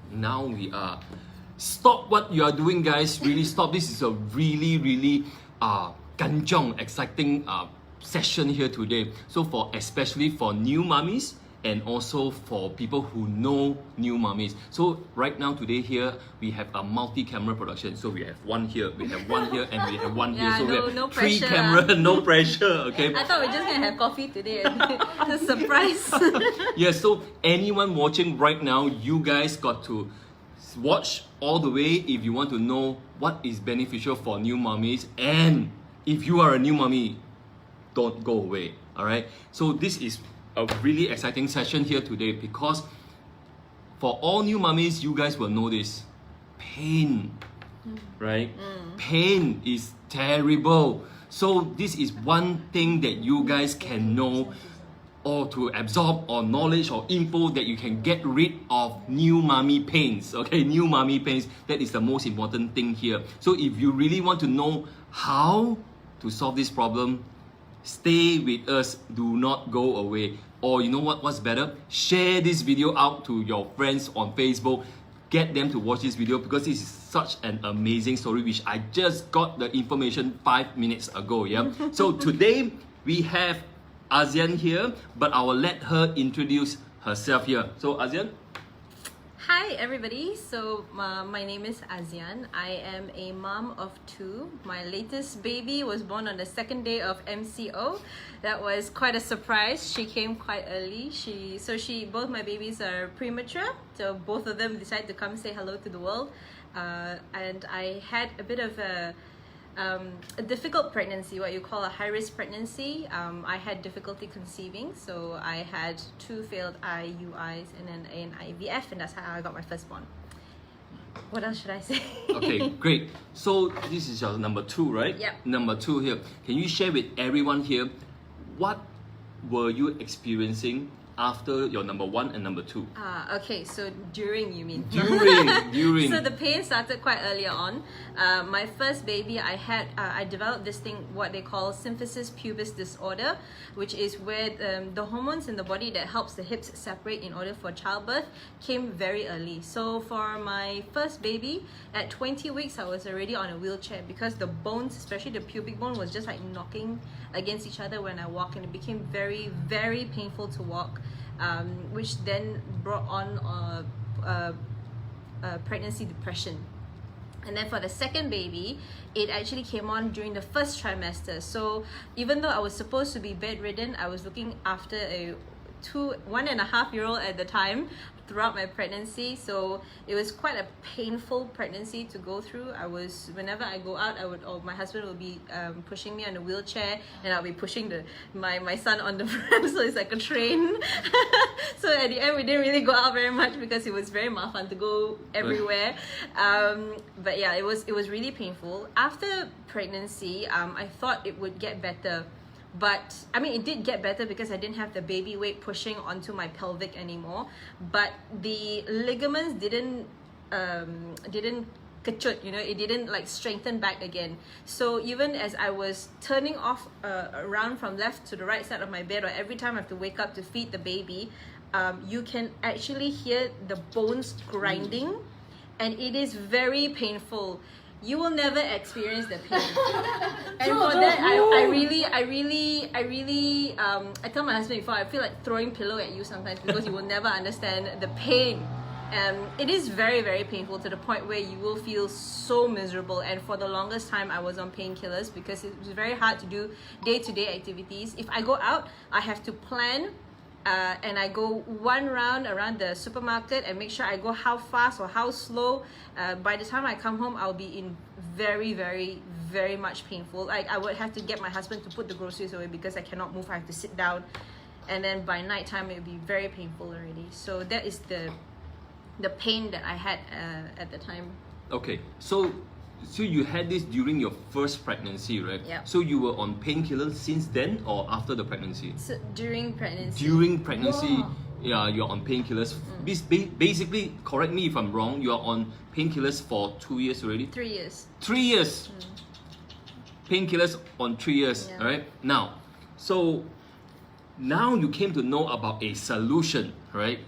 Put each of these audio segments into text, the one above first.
Now we are. Stop what you are doing, guys. Really stop. This is a really kanjong, exciting session here today. So especially for new mummies and also for people who know new mummies. So right now today here we have a multi-camera production. So we have one here, we have one here, and we have one here. So we have no three pressure, camera, no pressure. Okay. I thought we are just gonna have coffee today. It's a surprise. Yeah. So anyone watching right now, you guys got to watch all the way if you want to know what is beneficial for new mummies, and if you are a new mummy, don't go away. All right. So this is a really exciting session here today because for all new mummies, you guys will know this. Pain, right? Pain is terrible. So this is one thing that you guys can know or to absorb or knowledge or info that you can get rid of new mummy pains. Okay, new mummy pains. That is the most important thing here. So if you really want to know how to solve this problem, stay with us. Do not go away. Or you know what's better? Share this video out to your friends on Facebook. Get them to watch this video because this is such an amazing story which I just got the information 5 minutes ago. Yeah. So today we have ASEAN here, but I will let her introduce herself here. So ASEAN. Hi everybody, so my name is ASEAN. I am a mom of 2. My latest baby was born on the 2nd day of MCO. That was quite a surprise. She came quite early. Both my babies are premature, so both of them decided to come say hello to the world. And I had a bit of a difficult pregnancy, what you call a high-risk pregnancy. I had difficulty conceiving, so I had 2 failed IUIs and then an IVF, and that's how I got my firstborn. What else should I say? Okay, great. So this is your number 2, right? Yep. Number 2 here. Can you share with everyone here what were you experiencing after your number 1 and number 2? Okay, so during, you mean? During. So the pain started quite earlier on. My first baby, I developed this thing, what they call SYMPHYSIS pubis disorder, which is where the hormones in the body that helps the hips separate in order for childbirth came very early. So for my first baby, at 20 weeks, I was already on a wheelchair because the bones, especially the pubic bone, was just like knocking against each other when I walk, and it became very, very painful to walk, which then brought on pregnancy depression. And then for the second baby, it actually came on during the first trimester. So even though I was supposed to be bedridden, I was looking after a 1.5-year-old at the time throughout my pregnancy. So it was quite a painful pregnancy to go through. Whenever I go out, my husband will be pushing me on a wheelchair, and I'll be pushing my son on the pram, so it's like a train. So at the end, we didn't really go out very much because it was very mafan to go everywhere. But yeah, it was really painful. After pregnancy, I thought it would get better. But I mean, it did get better because I didn't have the baby weight pushing onto my pelvic anymore. But the ligaments didn't kecut, it didn't like strengthen back again. So even as I was turning off around from left to the right side of my bed, or every time I have to wake up to feed the baby, you can actually hear the bones grinding, and it is very painful. You will never experience the pain. And for that, I tell my husband before, I feel like throwing pillow at you sometimes because you will never understand the pain. It is very, very painful to the point where you will feel so miserable. And for the longest time, I was on painkillers because it was very hard to do day-to-day activities. If I go out, I have to plan. And I go one round around the supermarket and make sure I go how fast or how slow. By the time I come home, I'll be in very, very, very much painful. Like I would have to get my husband to put the groceries away because I cannot move. I have to sit down, and then by night time it would be very painful already. So that is the pain that I had at the time. Okay, so you had this during your first pregnancy, right? Yeah. So you were on painkillers since then or after the pregnancy? So during pregnancy. During pregnancy, yeah, you're on painkillers. Basically, correct me if I'm wrong, you're on painkillers for 2 years already? 3 years. 3 years! Painkillers on 3 years, Yeah. alright? Now you came to know about a solution, right?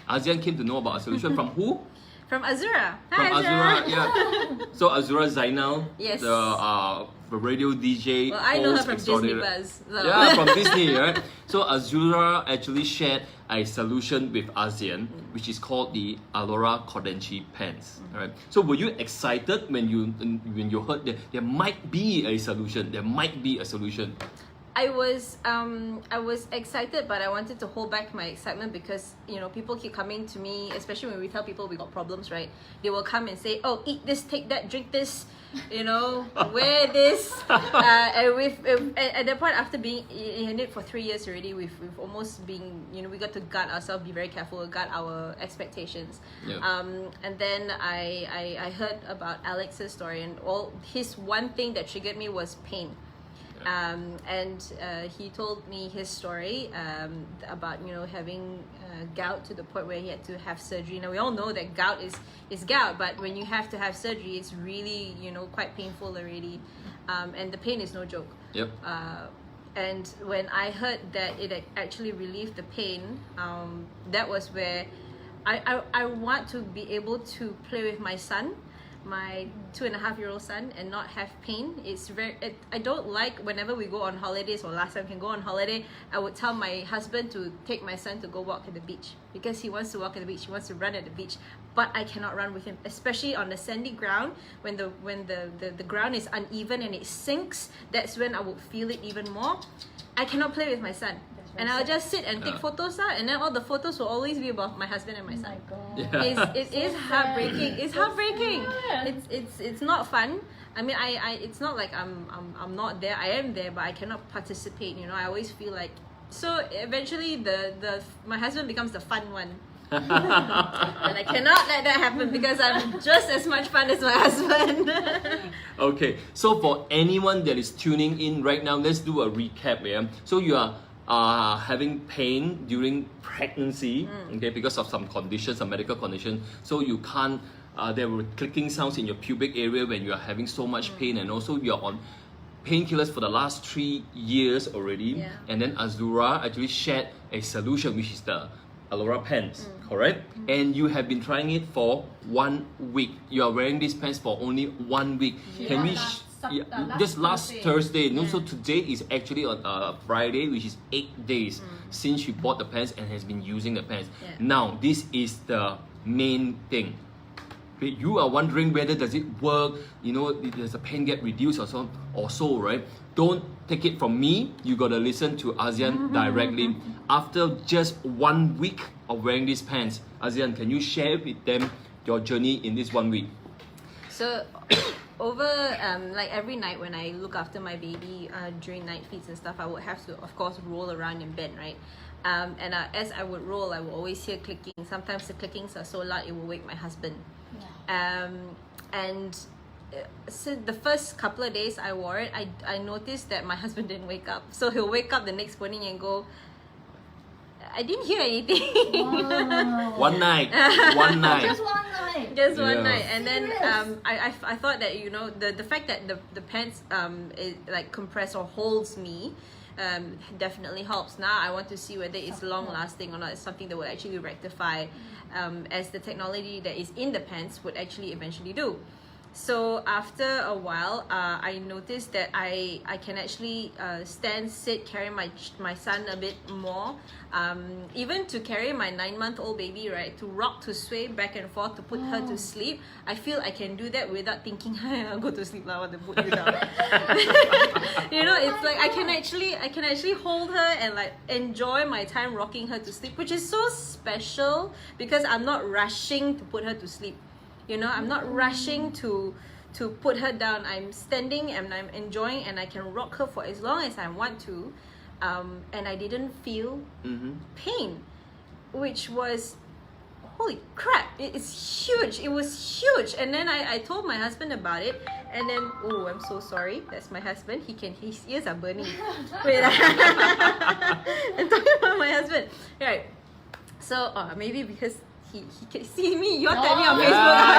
ASEAN came to know about a solution from who? From Azura. From Hi, Azura, yeah. So Azura Zainal, Yes. the radio DJ, Well, I know her host from Disney extraordinary. Buzz. So. Yeah, from Disney, right? So Azura actually shared a solution with ASEAN, which is called the Aulora Pants. Right? So were you excited when you heard that there might be a solution? There might be a solution. I was excited, but I wanted to hold back my excitement because, you know, people keep coming to me, especially when we tell people we got problems, right? They will come and say, oh, eat this, take that, drink this, you know, wear this. And at that point, after being in it for 3 years already, we've almost been, you know, we got to guard ourselves, be very careful, guard our expectations. Yeah. And then I heard about Alex's story, and his one thing that triggered me was pain. And he told me his story about, you know, having gout to the point where he had to have surgery. Now we all know that gout is gout, but when you have to have surgery, it's really, you know, quite painful already, and the pain is no joke. Yep. And when I heard that it actually relieved the pain, that was where I want to be able to play with my son, my 2.5-year-old son, and not have pain. I don't like whenever we go on holidays, or last time we can go on holiday, I would tell my husband to take my son to go walk at the beach because he wants to walk at the beach, he wants to run at the beach, but I cannot run with him, especially on the sandy ground. When the ground is uneven and it sinks, that's when I would feel it even more. I cannot play with my son. And I'll just sit and take photos out, and then all the photos will always be about my husband and my son. Yeah. It is heartbreaking. It's heartbreaking. It's not fun. I mean, it's not like I'm not there. I am there, but I cannot participate. You know, I always feel like, so eventually my husband becomes the fun one. And I cannot let that happen because I'm just as much fun as my husband. Okay, so for anyone that is tuning in right now, let's do a recap. Yeah, so you are having pain during pregnancy, okay, because of some conditions, some medical condition. So you can't. There were clicking sounds in your pubic area when you are having so much pain, and also you are on painkillers for the last 3 years already. Yeah. And then Azura actually shared a solution, which is the Aulora Pants, correct? And you have been trying it for 1 week. You are wearing these pants for only 1 week. Can we? Just last Thursday. No, so today is actually on Friday, which is 8 days since you bought the pants and has been using the pants. Yeah. Now, this is the main thing. You are wondering whether does it work, you know, does the pain get reduced or so, right? Don't take it from me. You gotta listen to ASEAN directly. After just 1 week of wearing these pants, ASEAN, can you share with them your journey in this 1 week? So over like every night when I look after my baby during night feeds and stuff, I would have to, of course, roll around in bed, right? And as I would roll, I would always hear clicking. Sometimes the clickings are so loud it will wake my husband. And so the first couple of days I wore it, I noticed that my husband didn't wake up. So he'll wake up the next morning and go, I didn't hear anything. One night. One night. Just one night. Just one Yeah. night. And then Serious? I thought that, you know, the fact that the pants it, like compress or holds me definitely helps. Now I want to see whether it's long lasting or not. It's something that will actually rectify as the technology that is in the pants would actually eventually do. So after a while, I noticed that I can actually stand, sit, carry my son a bit more. Even to carry my 9-month-old baby, right? To rock, to sway back and forth, to put her to sleep. I feel I can do that without thinking, I'll go to sleep now, I want to put you down. You know, it's like I can actually hold her and like enjoy my time rocking her to sleep, which is so special because I'm not rushing to put her to sleep. You know, I'm not rushing to put her down. I'm standing and I'm enjoying, and I can rock her for as long as I want to. And I didn't feel pain, which was, holy crap, it's huge. It was huge. And then I told my husband about it, and then, oh, I'm so sorry. That's my husband. His ears are burning. Wait, I'm talking about my husband. Right. So maybe because he can see me. You're tagging me on Facebook.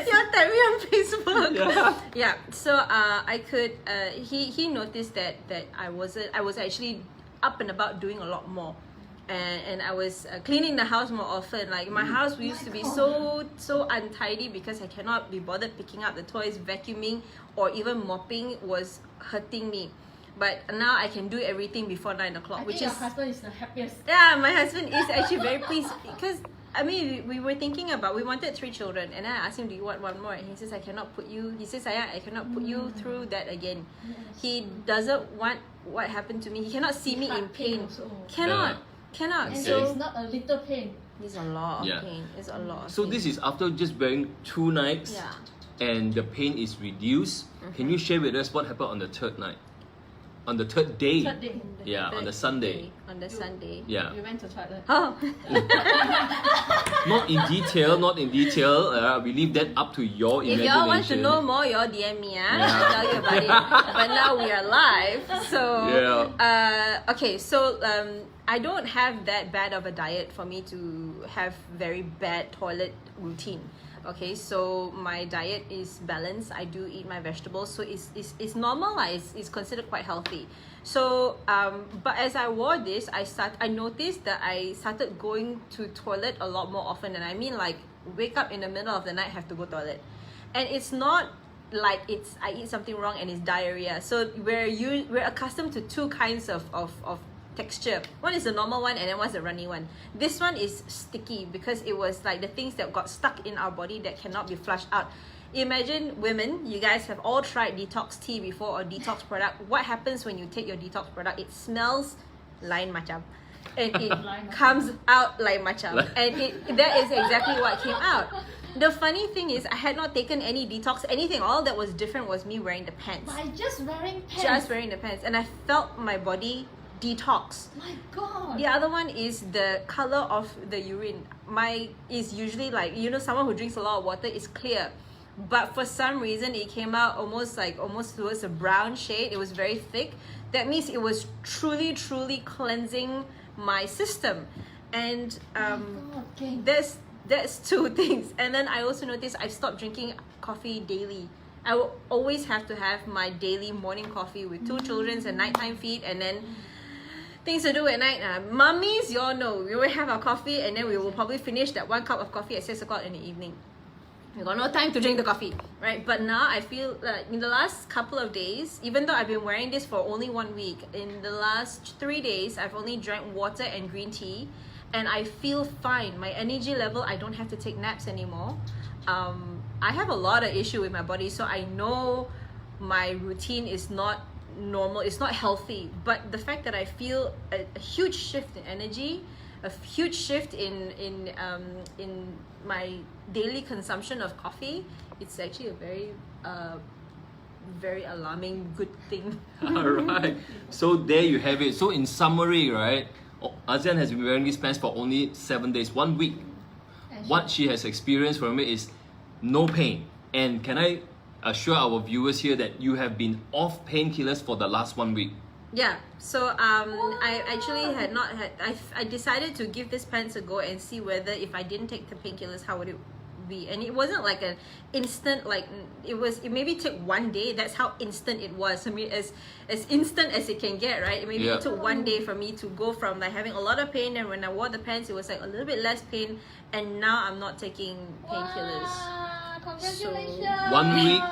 You're tagging me on Facebook. Yeah. So I could. He noticed that I was actually up and about doing a lot more. and I was cleaning the house more often. Like my house used to be so untidy because I cannot be bothered picking up the toys, vacuuming, or even mopping was hurting me. But now I can do everything before 9 o'clock, which your is husband is the happiest. yeah, my husband is actually very pleased because I mean we were thinking about, we wanted 3 children, and I asked him, do you want one more? And he says, I cannot put you, he says, I cannot put you through that again. He doesn't want what happened to me. He cannot see me in pain. Cannot. And So it's not a little pain. it's a lot of Yeah. pain. It's a lot of So pain. this is after just wearing 2 nights, Yeah. and the pain is reduced. Can you share with us what happened on the 3rd night? On the 3rd day? Third day. Yeah, on the Sunday. On the Sunday. Yeah. We went to toilet. Oh. Not in detail, not in detail. We leave that up to your If imagination. y'all want to know more, y'all DM me. Yeah. I'll tell you about it. But now we are live, so okay. So I don't have that bad of a diet for me to have very bad toilet routine. Okay, so my diet is balanced. I do eat my vegetables, so it's normal. It's considered quite healthy. So but as I wore this, I noticed that I started going to toilet a lot more often. And I mean, like, wake up in the middle of the night, have to go toilet, and it's not like it's I eat something wrong and it's diarrhea. So we're accustomed to 2 kinds of texture. One is the normal one, and then one's the runny one. This one is sticky because it was like the things that got stuck in our body that cannot be flushed out. Imagine women, you guys have all tried detox tea before or detox product. What happens when you take your detox product? It smells lain macam, and it comes out like macam, and that is exactly what came out. The funny thing is, I had not taken any detox, anything. All that was different was me wearing the pants. By just wearing pants. Just wearing the pants, and I felt my body detox. My God. The other one is the color of the urine. My is usually like, you know, someone who drinks a lot of water is clear, but for some reason it came out almost towards a brown shade. It was very thick. That means it was truly cleansing my system. And that's 2 things. And then I also noticed I stopped drinking coffee daily. I will always have to have my daily morning coffee with 2 children and nighttime feed, and then things to do at night. Mummies, you all know, we will have our coffee, and then we will probably finish that 1 cup of coffee at 6 o'clock in the evening. We got no time to drink the coffee, right? But now I feel like in the last couple of days, even though I've been wearing this for only 1 week, in the last 3 days, I've only drank water and green tea, and I feel fine. My energy level, I don't have to take naps anymore. I have a lot of issue with my body, so I know my routine is not normal, it's not healthy. But the fact that I feel a huge shift in energy, a huge shift in my daily consumption of coffee, it's actually a very alarming good thing. Alright, so there you have it. So in summary, right, Azian has been wearing these pants for only 7 days, 1 week. What she has experienced from it is no pain. And can I assure our viewers here that you have been off painkillers for the last 1 week? Yeah, so I actually had not had, I decided to give this pants a go and see whether if I didn't take the painkillers, how would it be. And it wasn't like an instant, like it maybe took 1 day. That's how instant it was. I mean, as instant as it can get, right? Maybe it took 1 day for me to go from like having a lot of pain, and when I wore the pants it was like a little bit less pain, and now I'm not taking painkillers. Congratulations. So 1 week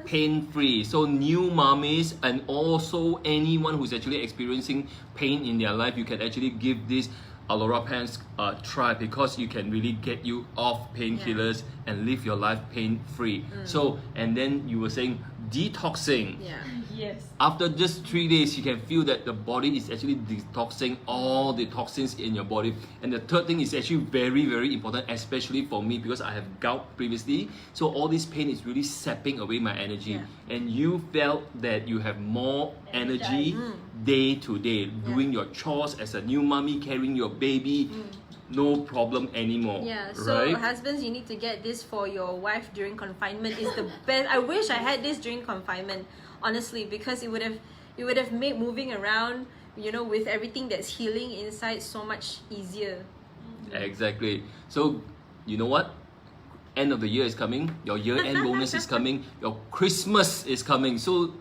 pain-free. So new mommies and also anyone who's actually experiencing pain in their life, you can actually give this Aulora Pants try, because you can really get you off painkillers and live your life pain-free. So, and then you were saying detoxing. Yeah. Yes. After just 3 days, you can feel that the body is actually detoxing all the toxins in your body. And the third thing is actually very important, especially for me, because I have gout previously. So all this pain is really sapping away my energy. And you felt that you have more energy day to day, doing your chores as a new mommy, carrying your baby. No problem anymore. Yeah, so right? husbands, you need to get this for your wife during confinement. It's the best. I wish I had this during confinement, honestly, because it would have made moving around, you know, with everything that's healing inside so much easier. Exactly. So, you know what? End of the year is coming. Your year-end bonus is coming. Your Christmas is coming. So,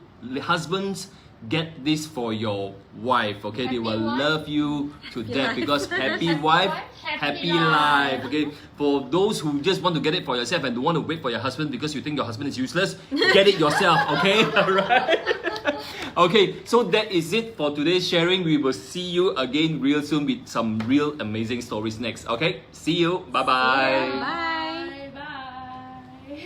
husbands, get this for your wife, okay? They Happy will wife. love you to death life. because happy Happy wife, wife, happy happy life, life. okay? For those who just want to get it for yourself and don't want to wait for your husband because you think your husband is useless, get it yourself, okay? Alright? Okay, so that is it for today's sharing. We will see you again real soon with some real amazing stories next, okay? See you. Bye-bye. ya. Bye.